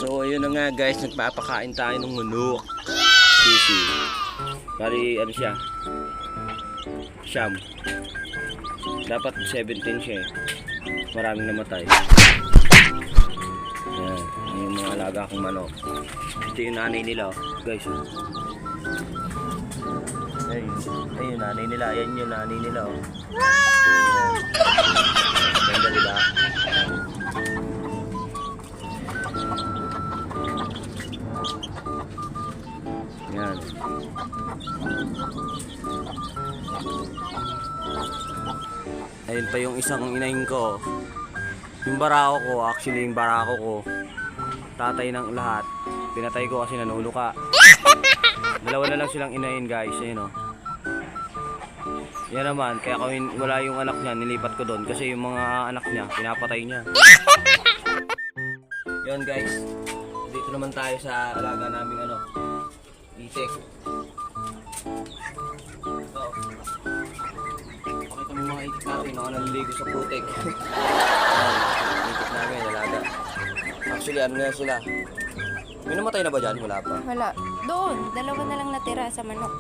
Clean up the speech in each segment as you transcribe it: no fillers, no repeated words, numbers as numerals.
So ayun na nga guys, nagpapakain tayo ng manok. Sisi. Bali ano siya? Siyam. Dapat 17 siya eh. Maraming namatay. Yan, yung mga alaga kong manok. Ito yung nanay nila guys. Ayun yung nanay nila. Ayan yung nanay nila. Wow! Ganda diba? Yan. Ayun pa yung isang inahin ko. Yung barako ko, actually yung barako ko, tatay ng lahat. Pinatay ko kasi nanuluka. Dalawa na lang silang inahin guys, ayun o. Yan naman, kaya wala yung anak niya, nilipat ko doon kasi yung mga anak niya, pinapatay niya. Yun guys, dito naman tayo sa alaga naming itik. Ito. Pakita mo mga itik natin, naliligo sa putik. Itik namin, alaga. Actually, ano na sila? May namatay na ba dyan? Wala pa. Wala. Doon, dalawa na lang natira sa manok.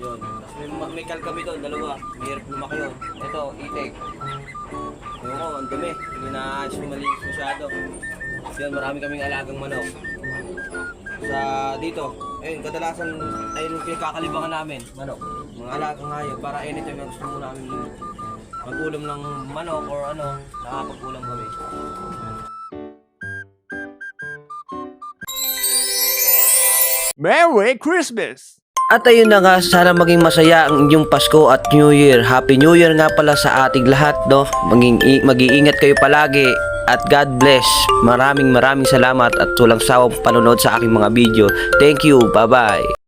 Yun. Tapos may kalkami doon, dalawa. Mahirap lumaki yun. Ito, itik. Yung ko, ang dumi. Hindi na malinis masyado. Yun, marami kaming alagang manok. Sa dito, ayun, kadalasan, ayun yung pinagkakalibangan namin, manok. Mga alagang hayop, para anytime na gusto mo namin mag-ulam ng manok or nakapag-ulam kami. Merry Christmas! At ayun na nga, sana maging masaya ang inyong Pasko at New Year. Happy New Year nga pala sa ating lahat, no? Mag-iingat kayo palagi at God bless. Maraming salamat at walang sawang panonood sa aking mga video. Thank you, bye-bye!